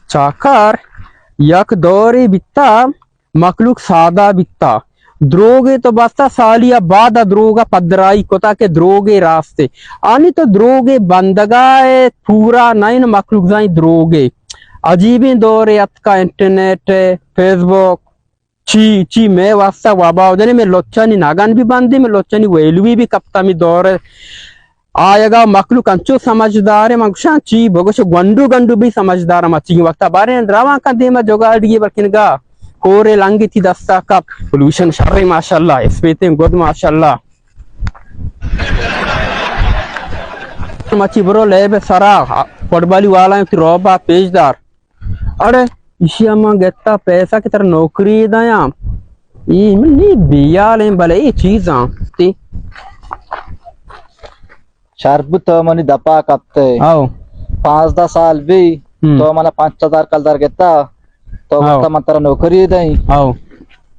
चाकर यक दौरे बित्ता मखलूक सादा बित्ता द्रोगे तो बस्ता सालिया बाद द्रोगा पदराई कोता के द्रोगे रास्ते आनी तो द्रोगे बंदगाए पूरा नहीं न मखलूक जाई द्रोगे अजीबी दौरे अत का इंटरनेट फेसबुक ची ची मैं वास्ता वाबा उदने में लोचनी नागन भी बंदी में लोचनी वेलवी भी कप्ता में दौरे आएगा मखलूक अंचो समझदार है मगशा ची भगोश गंडू गंडू भी समझदार मची वक्त बारे द्रावा का दे में जोगाड़ी बरकिनगा कोरे लंगी थी दस्ता का पोल्यूशन शर्रे माशाल्लाह इसमें गुड माशाल्लाह मची ब्रो ले बे सरा फुटबॉली वाला की रोबा पेजदार अरे इशिया मां गेता पैसा की तरह नौकरी दया ये नहीं बिया ले भले ये चीज़ां ती शरबत तो मनी दपा कपते आओ 5-10 साल भी तो मला 5,000 कलदार घेता तो आता मात्र नोकरी दई आओ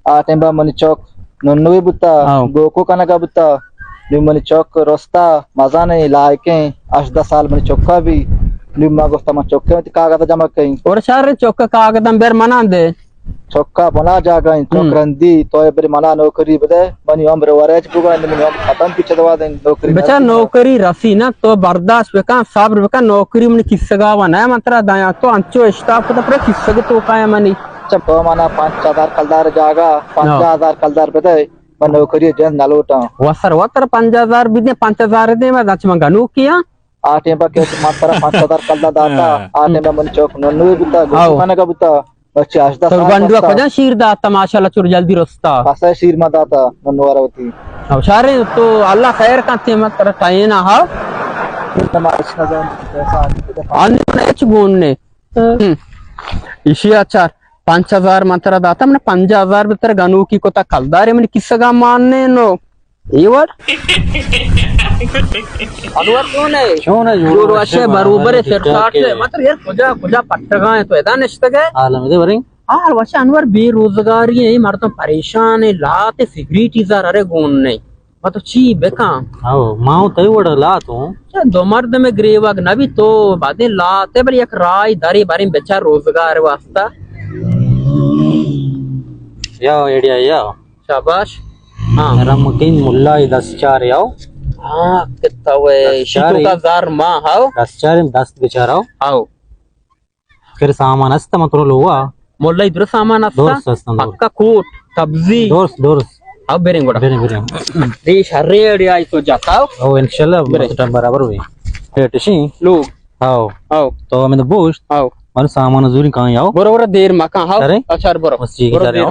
आ टेंबा मनी चौक नन्नवे बुता गोको कनका बुता मनी चौक रस्ता मजा नहीं लायके 8-10 साल मनी चौका भी लिम्मा गोस्ता मन चौके में कागज जमा कई और सारे चौका कागज बेर मना दे चौका बना जागा चौक रंदी तो ये बरी मना नौकरी बदे मनी उम्र वरेज पुगा मनी खत्म पीछे दवा दे नौकरी बेचा नौकरी रसी ना तो बर्दाश्त बेका सब्र बेका नौकरी मन किस्सगा वना मात्र दया तो अंचो स्टाफ तो पर किस्सग तो काय मनी जब तो मना 5,000 कलदार जागा 5,000 कलदार बदे मन नौकरी जन नलोटा वतर 5,000 भी दे 5,000 दे मैं दच मंगा नु किया आटे के मात्र 5,000 कलदा दाता आटे में मन चौक नन्नवे बुता गोको कनका बुता बच्चे 8-10 तो गंडुआ को जा शीर दाता माशाल्लाह चुर जल्दी रस्ता पासा शीर मा दाता नन्नवारवती अब सारे तो अल्लाह खैर काते मत कर टाइना हा अन्य गुणने इशी अच्छा 5,000 मात्रा दाता मैंने 5,000 भीतर गनु की कोता कलदारे मैंने किसगा मानने नो एवर अनवर क्यों है जो रोशे बरोबर है सरकार से मतलब यार कुजा पट्टगा है तो ऐसा निश्चित है आलम दे बरिंग हां वैसे अनवर बेरोजगारी है मर तो परेशान है लाते सिगरेट इजार अरे गुण नहीं मतलब ची बेका आओ माऊ तई वड़ ला तो दो मर्द में ग्रेवग नबी तो बादे लाते बल एक राय दारी बारे में बेचार रोजगार वास्ता याओ एडिया याओ शाबाश हां रमकीन मुल्ला 10-4 याओ हाँ कितना वे शितो का जार माँ हाओ 10 बेचाराओ आओ फिर सामान अस्ता मतलब लोगा मोल्ला इधर सामान अस्ता पक्का कोट तब्जी दोर्स अब बेरेंगोड़ा बेरे देश हरे आई तो जाता ओ इंशाल्लाह टाइम बराबर हुई टेटशी लोग आओ तो मैं तो बोश आओ मारे सामान जरूरी कहां आओ बरोबर देर मका हाओ अच्छा बरोबर बस ठीक है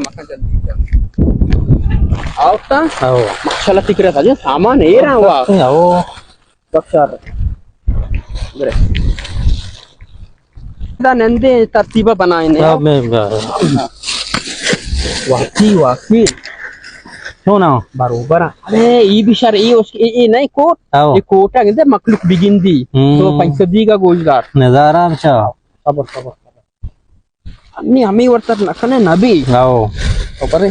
आवता आओ माशाल्लाह फिक्र था जो सामान है रहा हुआ आओ बक्सर बरे दा नंदे तरतीबा बनाए ने अब मैं वाकी क्यों ना बरोबर अरे ये भी शर ये नहीं कोट ये कोटा कहते मखलूक बिगिंदी तो 500 का गोलदार नजारा अच्छा सबर अन्नी हमें वर्तर नखने नबी आओ तो करे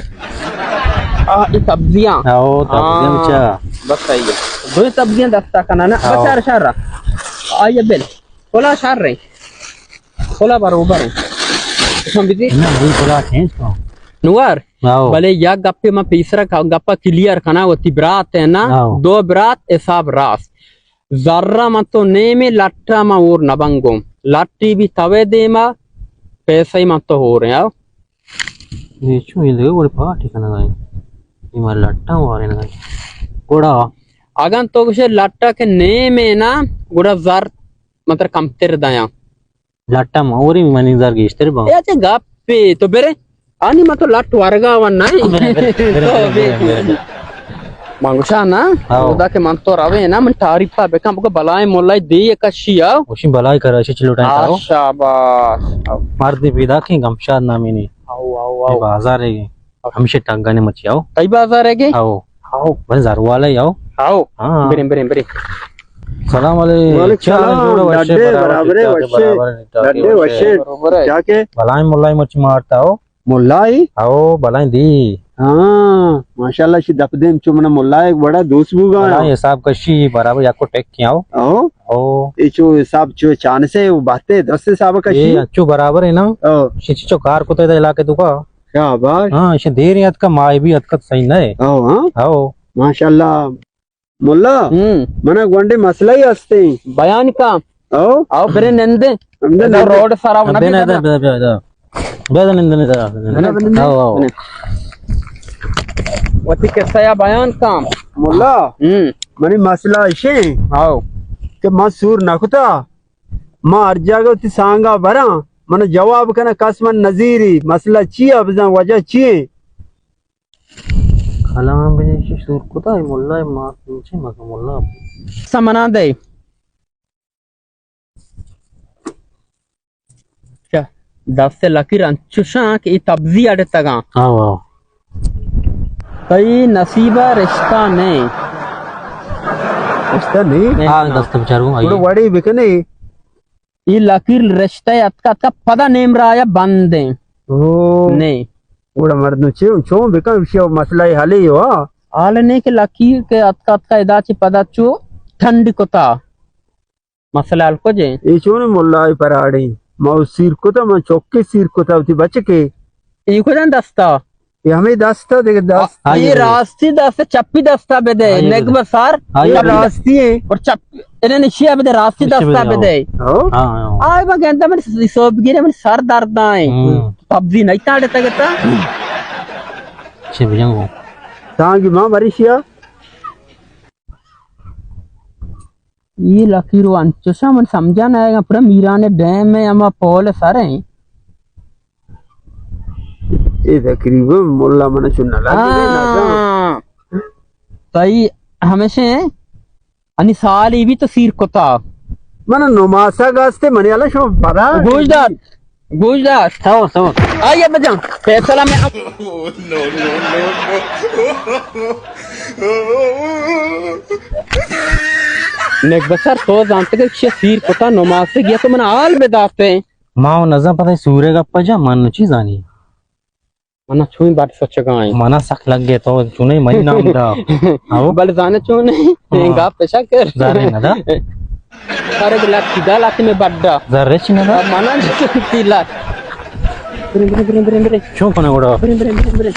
ये सब्जियां आओ तब्जियां अच्छा बस सही है दो सब्जियां दस्ता करना ना बचार शार आइए बेल खोला शार रहे खोला बरोबर है हम भी ना वही खोला चेंज को नुआर भले या गप्पे में तीसरा गप्पा क्लियर करना होती बरात है ना 2 बरात हिसाब रास जर्रा मत तो ने में लट्टा में और नबंगो लट्टी भी तवे दे मा पैसा ही मत तो हो रहे हैं ये चू ये देखो बड़े पार्टी करना है ये मार लट्टा हो रहे ना गोड़ा अगन तो कुछ लट्टा के ने में ना गोड़ा जर मतलब कम तेरे दया लट्टा में और ही मैनेजर की इस तरह बात ये अच्छा गप्पे तो बेरे आनी मत तो लट वर्गा वन मंगशा ना उदा के मन तो रवे ना मन तारीफा बेका बको बलाय मोलाई दे कशिया उसी बलाय कर अच्छे चलो टाइम आओ शाबाश मार दे विदा के गमशाद नामी ने आओ बाजार है हमेशा टंगा ने मची आओ कई बाजार है के आओ बन जारू वाला आओ हां बेरे सलाम वालेकुम लड्डे वशे क्या के बलाय मोलाई मच मारता हो मोलाई आओ बलाय दी हाँ माशाल्लाह शी दपदेम चुमना मुल्ला एक बड़ा दोस्त बुगा हाँ ये साहब कशी बराबर याको टेक किया हो ओ ओ ये जो साहब जो चांद से वो बातें दस साहब का ये शी अच्छो बराबर है ना ओ शिची चो कार को तो इलाके दुका क्या बात हाँ इसे देर याद का माय भी अतकत सही नहीं ओ हाँ आओ माशाल्लाह मुल्ला मना गोंडे मसला ही हंसते बयान का ओ आओ फिर नंदे हमने रोड सारा बना बेना दिया बेना बेना आओ आओ वती के सया बयान काम मुल्ला मनी मसला इशे आओ के मा सूर नखता मा अर्जागो ती सांगा बरा मन जवाब कना कसमन नजीरी मसला ची अब वजह ची खलाम बने सूर को तो मुल्ला मां नीचे मका मुल्ला समना दे क्या दस से लकीर अंचुशा की तब्जी अड़े तगा आओ आओ कई नसीबा रिश्ता नहीं इस्ता नहीं हाँ दस्त बेचारू थोड़ा आइए वड़ी बिकने ఈ లకీర్ రెస్ట్ అత్క పద నేమ్ రాయ బందే ओ నే थोड़ा मर्द चे चो बिका विषय मसला ही हाले हो ఆలనే కి లకీర్ కే అత్క ఇదాచి పదచ్చు ठंड कोता मसला अलको जे ये चो ने मुल्ला पराड़ी मा सिर को तो मा चौके सिर को था बच के ఈ को जन दस्ता ये हमें दस्ता देख दस ये रास्ती दस्ता चप्पी दस्ता बेदे नेक बसार ये रास्ती है और चप्पी इने निशिया बेदे रास्ती दस्ता बेदे ओ हाँ हाँ आय बा गंदा मन सोब गिरे मन सर दर्द आए पबजी नहीं ताड़े तगता छे बिजंगो सांगी मां मरीशिया ये लकीर अंचुशा मन समझा ना आएगा पूरा मीराने डैम में अमा पोल सारे ये तकरीबन मुल्ला मन चुनना लगे तई हमेशा अनि साली भी तो सिर कोता मन नमासा गास्ते मने आला शो बरा गुजरात सो सो आइए बजा फैसला में नेक बसर तो जानते के सिर कोता नमाज से गया तो मन आल बेदाते माँ नजर पता है सूर्य का पजा मन चीज आनी मना छुई बात सच गाय मना सख लग गए तो चुने मही नाम दा आओ बल जाने चो नहीं गा पेशा कर जाने ना दा सारे बिला सीधा लाते में बड्डा जर्रे चिना दा मना तीला क्यों कोने गोड़ा ब्रे